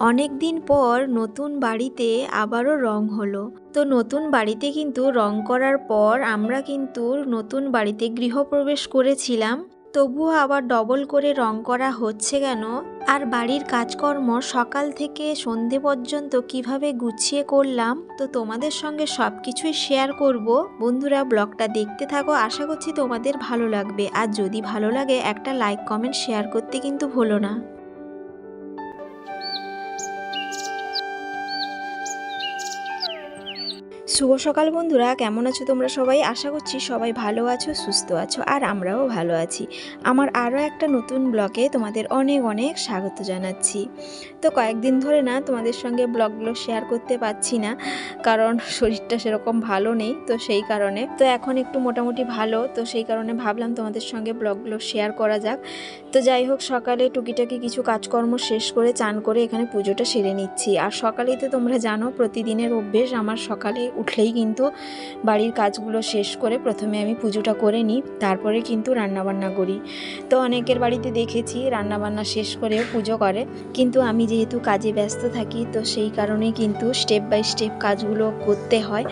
অনেক দিন পর নতুন বাড়িতে আবারও রং হলো। তো নতুন বাড়িতে কিন্তু রং করার পর আমরা কিন্তু নতুন বাড়িতে গৃহপ্রবেশ করেছিলাম, তবুও আবার ডবল করে রং করা হচ্ছে কেন, আর বাড়ির কাজকর্ম সকাল থেকে সন্ধে পর্যন্ত কিভাবে গুছিয়ে করলাম, তো তোমাদের সঙ্গে সব কিছুই শেয়ার করব। বন্ধুরা, ব্লগটা দেখতে থাকো, আশা করছি তোমাদের ভালো লাগবে। আর যদি ভালো লাগে একটা লাইক কমেন্ট শেয়ার করতে কিন্তু ভুলো না। শুভ সকাল বন্ধুরা, কেমন আছো তোমরা সবাই? আশা করছি সবাই ভালো আছো, সুস্থ আছো, আর আমরাও ভালো আছি। আমার আরও একটা নতুন ব্লগে তোমাদের অনেক অনেক স্বাগত জানাচ্ছি। তো কয়েকদিন ধরে না তোমাদের সঙ্গে ব্লগগুলো শেয়ার করতে পারছি না, কারণ শরীরটা সেরকম ভালো নেই, তো সেই কারণে। তো এখন একটু মোটামুটি ভালো, তো সেই কারণে ভাবলাম তোমাদের সঙ্গে ব্লগগুলো শেয়ার করা যাক। তো যাই হোক, সকালে টুকিটাকি কিছু কাজকর্ম শেষ করে চান করে এখানে পুজোটা সেরে নিচ্ছি। আর সকালেই তো তোমরা জানো প্রতিদিনের অভ্যেস আমার, সকালে উঠলেই কিন্তু বাড়ির কাজগুলো শেষ করে প্রথমে আমি পুজোটা করে নিই, তারপরে কিন্তু রান্নাবান্না করি। তো অনেকের বাড়িতে দেখেছি রান্নাবান্না শেষ করেও পুজো করে, কিন্তু আমি যেহেতু কাজে ব্যস্ত থাকি, তো সেই কারণেই কিন্তু স্টেপ বাই স্টেপ কাজগুলো করতে হয়,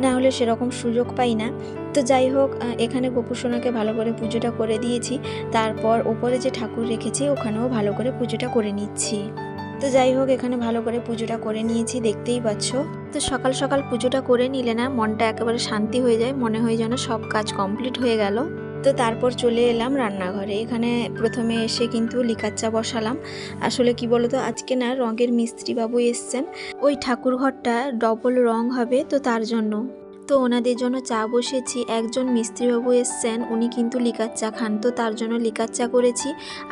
না হলে সেরকম সুযোগ পাই না। তো যাই হোক, এখানে গোপুসোনাকে ভালো করে পুজোটা করে দিয়েছি, তারপর ওপরে যে ঠাকুর রেখেছি ওখানেও ভালো করে পুজোটা করে নিচ্ছি। তো যাই হোক, এখানে ভালো করে পুজোটা করে নিয়েছি, দেখতেই পাচ্ছ। তো সকাল সকাল পুজোটা করে নিলে না মনটা একেবারে শান্তি হয়ে যায়, মনে হয় যেন সব কাজ কমপ্লিট হয়ে গেল। তো তারপর চলে এলাম রান্নাঘরে। এখানে প্রথমে এসে কিন্তু লিকার চা বসালাম। আসলে কি বলতো, আজকে না রঙের মিস্ত্রি বাবু এসছেন, ওই ঠাকুর ঘরটা ডবল রং হবে, তো তার জন্য তো ওনাদের জন্য চা বসিয়েছি। একজন মিস্ত্রিবাবু এসছেন, উনি কিন্তু লিকার চা খান, তো তার জন্য লিকার চা করেছি।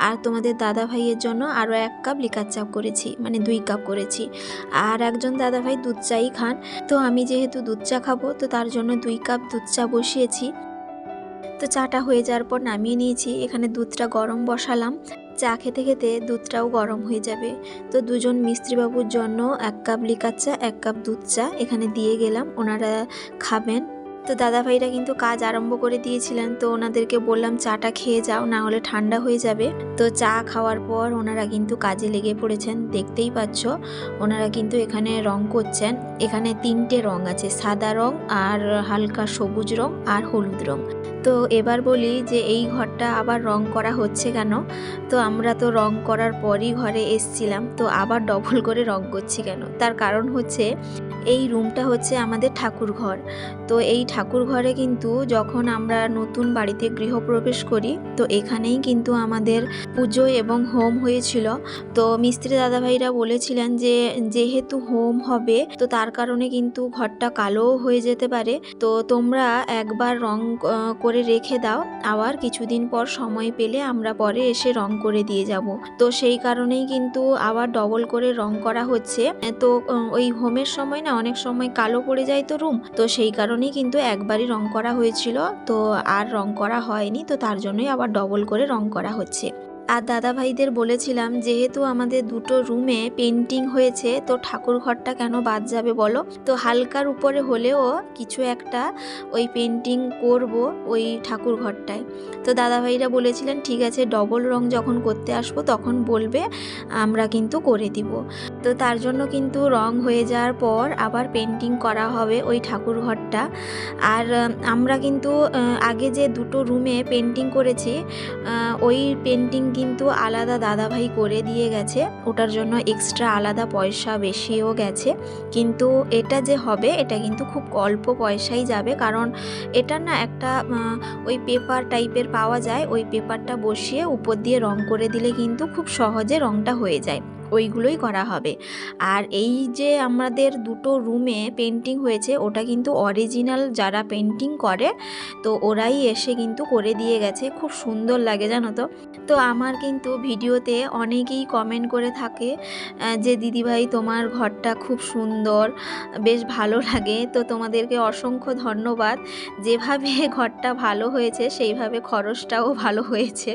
আর তোমাদের দাদা ভাইয়ের জন্য আরও 1 কাপ লিকার চা করেছি, মানে 2 কাপ করেছি। আর একজন দাদা ভাই দুধ চাই খান, তো আমি যেহেতু দুধ চা খাবো, তো তার জন্য 2 কাপ দুধ চা বসিয়েছি। তো চাটা হয়ে যাওয়ার পর নামিয়ে নিয়েছি। এখানে দুধটা গরম বসালাম, চা খেতে খেতে দুধটাও গরম হয়ে যাবে। তো দুজন মিস্ত্রিবাবুর জন্য 1 কাপ লিকার চা, 1 কাপ দুধ চা এখানে দিয়ে গেলাম, ওনারা খাবেন। তো দাদা ভাইরা কিন্তু কাজ আরম্ভ করে দিয়েছিলেন, তো ওনাদেরকে বললাম চাটা খেয়ে যাও, না হলে ঠান্ডা হয়ে যাবে। তো চা খাওয়ার পর ওনারা কিন্তু কাজে লেগে পড়েছেন, দেখতেই পাচ্ছ। ওনারা কিন্তু এখানে রং করছেন। এখানে 3টে রং আছে, সাদা রং, আর হালকা সবুজ রং, আর হলুদ রং। তো এবার বলি যে এই ঘরটা আবার রং করা হচ্ছে কেন? তো আমরা তো রং করার পরই ঘরে এসছিলাম, তো আবার ডবল করে রং করছি কেন? তার কারণ হচ্ছে এই রুমটা হচ্ছে আমাদের ঠাকুর ঘর। তো এই ঠাকুর ঘরে কিন্তু যখন আমরা নতুন বাড়িতে গৃহপ্রবেশ করি, তো এখানেই কিন্তু আমাদের পুজো এবং হোম হয়েছিল। তো মিস্ত্রি দাদাভাইরা বলেছিলেন যে যেহেতু হোম হবে, তো তার কারণে কিন্তু ঘরটা কালোও হয়ে যেতে পারে, তো তোমরা একবার রং করে রেখে দাও, আবার কিছুদিন পর সময় পেলে আমরা পরে এসে রং করে দিয়ে যাব। তো সেই কারণেই কিন্তু আবার ডবল করে রং করা হচ্ছে। তো ওই হোমের সময় না অনেক সময় কালো পড়ে যায় তো রুম, তো সেই কারণেই কিন্তু একবারই রং করা হয়েছিল, তো আর রং করা হয়নি, তো তার জন্যই আবার ডবল করে রং করা হচ্ছে। আর দাদা ভাইদের বলেছিলাম যেহেতু আমাদের 2টো রুমে পেন্টিং হয়েছে, তো ঠাকুর ঘরটা কেন বাদ যাবে বলো? তো হালকার উপরে হলেও কিছু একটা ওই পেন্টিং করব ওই ঠাকুর ঘরটায়। তো দাদা ভাইরা বলেছিলেন ঠিক আছে, ডবল রং যখন করতে আসবো তখন বলবে, আমরা কিন্তু করে দিব। তো তার জন্য কিন্তু রং হয়ে যাওয়ার পর আবার পেন্টিং করা হবে ওই ঠাকুর ঘরটা। আর আমরা কিন্তু আগে যে 2টো রুমে পেন্টিং করেছি, ওই পেন্টিং কিন্তু আলাদা দাদাভাই করে দিয়ে গেছে, ওটার জন্য এক্সট্রা আলাদা পয়সা বেশিও গেছে। কিন্তু এটা যে হবে এটা কিন্তু খুব অল্প পয়সাই যাবে, কারণ এটা না একটা ওই পেপার টাইপের পাওয়া যায়, ওই পেপারটা বসিয়ে উপর দিয়ে রং করে দিলে কিন্তু খুব সহজে রংটা হয়ে যায়, ওইগুলোই করা হবে। আর এই যে আমাদের 2টো রুমে পেন্টিং হয়েছে, ওটা কিন্তু অরিজিনাল যারা পেন্টিং করে, তো ওরাই এসে কিন্তু করে দিয়ে গেছে, খুব সুন্দর লাগে জানো তো। তো আমার কিন্তু ভিডিওতে অনেকেই কমেন্ট করে থাকে যে দিদিভাই তোমার ঘরটা খুব সুন্দর, বেশ ভালো লাগে। তো তোমাদেরকে অসংখ্য ধন্যবাদ, যেভাবে ঘরটা ভালো হয়েছে সেইভাবে খরচটাও ভালো হয়েছে।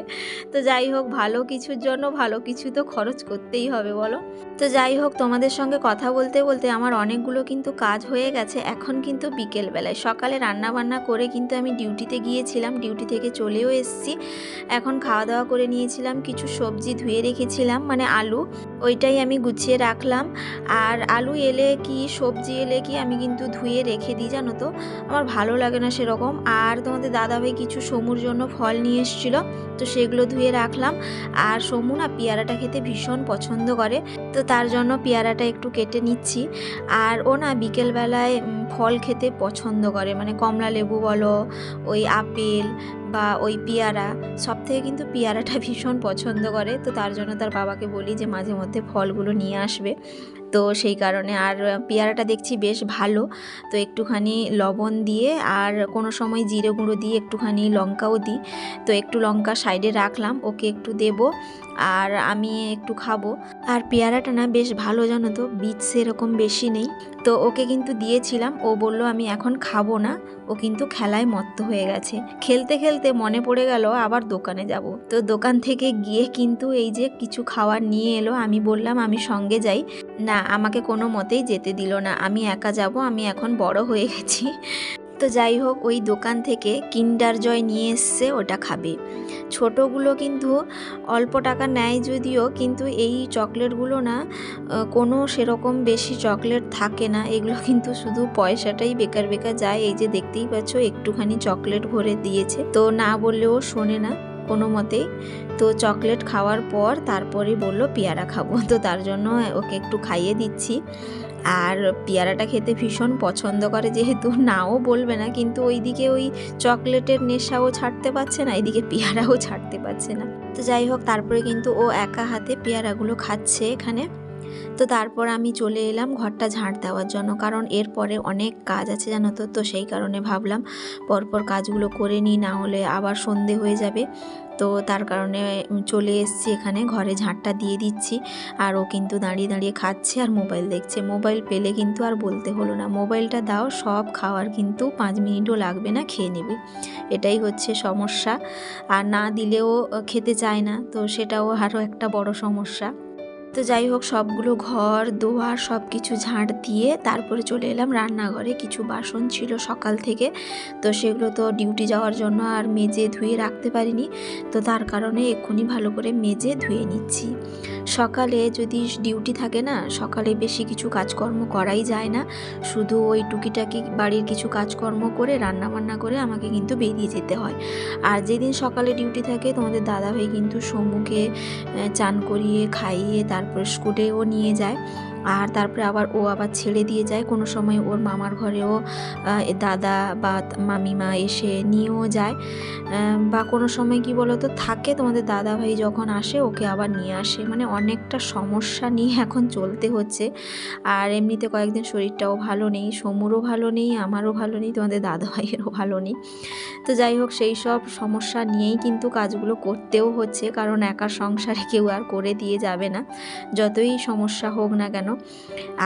তো যাই হোক, ভালো কিছুর জন্য ভালো কিছু তো খরচ করতেই হবে বলো। তো যাই হোক, তোমাদের সঙ্গে কথা বলতে বলতে আমার অনেকগুলো কিন্তু কাজ হয়ে গেছে। এখন কিন্তু বিকেলবেলায়, সকালে রান্না বান্না করে কিন্তু আমি ডিউটিতে গিয়েছিলাম, ডিউটি থেকে চলেও এসেছি। এখন খাওয়া দাওয়া করে নিয়েছিলাম, কিছু সবজি ধুয়ে রেখেছিলাম, মানে আলু, ওইটাই আমি গুছিয়ে রাখলাম। আর আলু এলে কি সবজি এলে কি আমি কিন্তু ধুয়ে রেখে দিই, জানো তো, আমার ভালো লাগে না সেরকম। আর তোমাদের দাদাভাই কিছু সমুর জন্য ফল নিয়ে এসেছিলো, তো সেগুলো ধুয়ে রাখলাম। আর সমু না পেয়ারাটা খেতে ভীষণ পছন্দ করে, তো তার জন্য পেয়ারাটা একটু কেটে নিচ্ছি। আর ও না বিকেলবেলায় ফল খেতে পছন্দ করে, মানে কমলা লেবু বলো, ওই আপেল বা ওই পেয়ারা, সব থেকে কিন্তু পেয়ারাটা ভীষণ পছন্দ করে। তো তার জন্য তার বাবাকে বলি যে মাঝে মধ্যে ফলগুলো নিয়ে আসবে, তো সেই কারণে। আর পেয়ারাটা দেখছি বেশ ভালো, তো একটুখানি লবণ দিয়ে আর কোনো সময় জিরে গুঁড়ো দিয়ে একটুখানি লঙ্কাও দিই, তো একটু লঙ্কা সাইডে রাখলাম, ওকে একটু দেব আর আমি একটু খাবো। আর পেয়ারাটা না বেশ ভালো, জানো তো, বীজ সেরকম বেশি নেই, তো ওকে কিন্তু দিয়েছিলাম। ও বলল আমি এখন খাবো না, ও কিন্তু খেলায় মত্ত হয়ে গেছে। খেলতে খেলতে মনে পড়ে গেল আবার দোকানে যাব, তো দোকান থেকে গিয়ে কিন্তু এই যে কিছু খাবার নিয়ে এলো। আমি বললাম আমি সঙ্গে যাই, না আমাকে কোনো মতেই যেতে দিল না, আমি একা যাব, আমি এখন বড় হয়ে গেছি। তো যাই হোক, ওই দোকান থেকে কিন্ডার জয় নিয়ে এসছে, ওটা খাবে। ছোটোগুলো কিন্তু অল্প টাকা নেয় যদিও, কিন্তু এই চকলেটগুলো না কোনো সেরকম বেশি চকলেট থাকে না, এগুলো কিন্তু শুধু পয়সাটাই বেকার বেকার যায়। এই যে দেখতেই পাচ্ছ একটুখানি চকলেট ভরে দিয়েছে, তো না বললেও শোনে না কোনো মতেই। তো চকলেট খাওয়ার পর তারপরে বলল পেয়ারা খাবো, তো তার জন্য ওকে একটু খাইয়ে দিচ্ছি। আর পেয়ারাটা খেতে ভীষণ পছন্দ করে, যেহেতু নাও বলবে না, কিন্তু ওইদিকে ওই চকলেটের নেশাও ছাড়তে পারছে না, এইদিকে পেয়ারাও ছাড়তে পারছে না। তো যাই হোক, তারপরে কিন্তু ও একা হাতে পেয়ারাগুলো খাচ্ছে এখানে। তো তারপর আমি চলে এলাম ঘরটা ঝাঁট দেওয়ার জন্য, কারণ এরপরে অনেক কাজ আছে, জানো তো, তো সেই কারণে ভাবলাম পরপর কাজগুলো করে নিই, না হলে আবার সন্ধে হয়ে যাবে। তো তার কারণে চলে এসেছি এখানে, ঘরে ঝাঁটটা দিয়ে দিচ্ছি। আর ও কিন্তু দাঁড়িয়ে দাঁড়িয়ে খাচ্ছে আর মোবাইল দেখছে। মোবাইল পেলে কিন্তু আর বলতে হলো না, মোবাইলটা দাও, সব খাওয়ার কিন্তু 5 মিনিটও লাগবে না, খেয়ে নেবে। এটাই হচ্ছে সমস্যা। আর না দিলেও খেতে চায় না, তো সেটাও আরও একটা বড় সমস্যা। তো যাই হোক, সবগুলো ঘর দুয়ার সব কিছু ঝাঁট দিয়ে তারপরে চলে এলাম রান্নাঘরে। কিছু বাসন ছিল সকাল থেকে, তো সেগুলো তো ডিউটি যাওয়ার জন্য আর মেজে ধুয়ে রাখতে পারিনি, তো তার কারণে এক্ষুনি ভালো করে মেজে ধুয়ে নিচ্ছি। সকালে যদি ডিউটি থাকে না, সকালে বেশি কিছু কাজকর্ম করাই যায় না, শুধু ওই টুকিটাকি বাড়ির কিছু কাজকর্ম করে রান্নাবান্না করে আমাকে কিন্তু বেরিয়ে যেতে হয়। আর যেদিন সকালে ডিউটি থাকে, তোমাদের দাদাভাই কিন্তু সমুকে চান করিয়ে খাইয়ে তারপর স্কুলেও নিয়ে যায়, আর তারপরে আবার ও আবার ছেড়ে দিয়ে যায়। কোনো সময় ওর মামার ঘরেও দাদা বা মামিমা এসে নিয়েও যায়, বা কোনো সময় কি বলতো থাকে, তোমাদের দাদাভাই যখন আসে ওকে আবার নিয়ে আসে। মানে অনেকটা সমস্যা নিয়ে এখন চলতে হচ্ছে। আর এমনিতে কয়েকদিন শরীরটাও ভালো নেই, সমুরও ভালো নেই, আমারও ভালো নেই, তোমাদের দাদাভাইয়েরও ভালো নেই। তো যাই হোক, সেই সব সমস্যা নিয়েই কিন্তু কাজগুলো করতেও হচ্ছে, কারণ একা সংসারে কেউ আর করে দিয়ে যাবে না, যতই সমস্যা হোক না কেন।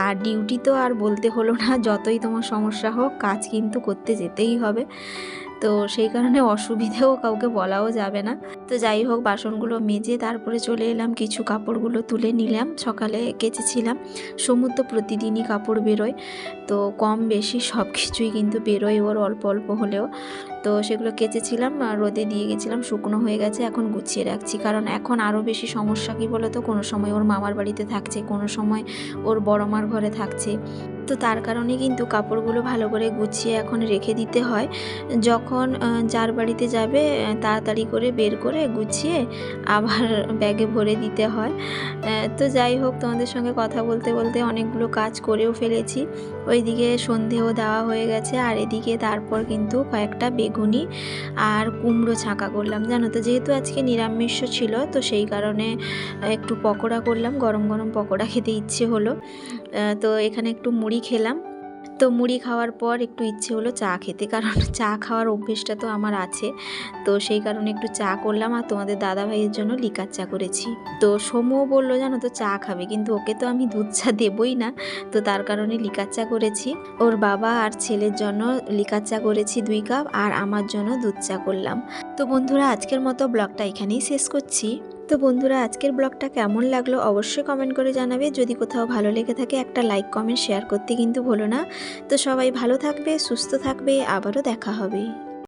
আর ডিউটি তো আর বলতে হলো না, যতই তোমার সমস্যা হোক কাজ কিন্তু করতে যেতেই হবে, তো সেই কারণে অসুবিধেও কাউকে বলাও যাবে না। তো যাই হোক, বাসনগুলো মেজে তারপরে চলে এলাম, কিছু কাপড়গুলো তুলে নিলাম, সকালে কেচেছিলাম। সমুদ্র প্রতিদিনই কাপড় বেরোয়, তো কম বেশি সব কিছুই কিন্তু বেরোয় ওর, অল্প অল্প হলেও। তো সেগুলো কেচেছিলাম আর রোদে দিয়ে গেছিলাম, শুকনো হয়ে গেছে, এখন গুছিয়ে রাখছি। কারণ এখন আরও বেশি সমস্যা কী বলো তো, কোনো সময় ওর মামার বাড়িতে থাকছে, কোনো সময় ওর বড় মার ঘরে থাকছে, তো তার কারণে কিন্তু কাপড়গুলো ভালো করে গুছিয়ে এখন রেখে দিতে হয়। যখন যার বাড়িতে যাবে তাড়াতাড়ি করে বের করে গুছিয়ে আবার ব্যাগে ভরে দিতে হয়। তো যাই হোক, তোমাদের সঙ্গে কথা বলতে বলতে অনেকগুলো কাজ করেও ফেলেছি। ওইদিকে সন্ধেও দেওয়া হয়ে গেছে, আর এদিকে তারপর কিন্তু কয়েকটা বেগুনি আর কুমড়ো ছাঁকা করলাম, জানো তো, যেহেতু আজকে নিরামিষ ছিল, তো সেই কারণে একটু পকোড়া করলাম, গরম গরম পকোড়া খেতে ইচ্ছে হলো। তো এখানে একটু মুড়ি খেলাম, তো মুড়ি খাওয়ার পর একটু ইচ্ছে হলো চা খেতে, কারণ চা খাওয়ার অভ্যেসটা তো আমার আছে, তো সেই কারণে একটু চা করলাম। আর তোমাদের দাদাভাইয়ের জন্য লিকার চা করেছি। তো সমুও বললো, জানো তো, চা খাবে, কিন্তু ওকে তো আমি দুধ চা দেবই না, তো তার কারণে লিকার চা করেছি। ওর বাবা আর ছেলের জন্য লিকার চা করেছি 2 কাপ, আর আমার জন্য দুধ চা করলাম। তো বন্ধুরা, আজকের মতো ব্লগটা এখানেই শেষ করছি। তো বন্ধুরা, আজকের ব্লগটা কেমন লাগলো অবশ্যই কমেন্ট করে জানাবে। যদি কোথাও ভালো লেগে থাকে একটা লাইক কমেন্ট শেয়ার করতে কিন্তু ভুলো না। তো সবাই ভালো থাকবে, সুস্থ থাকবে, আবারও দেখা হবে।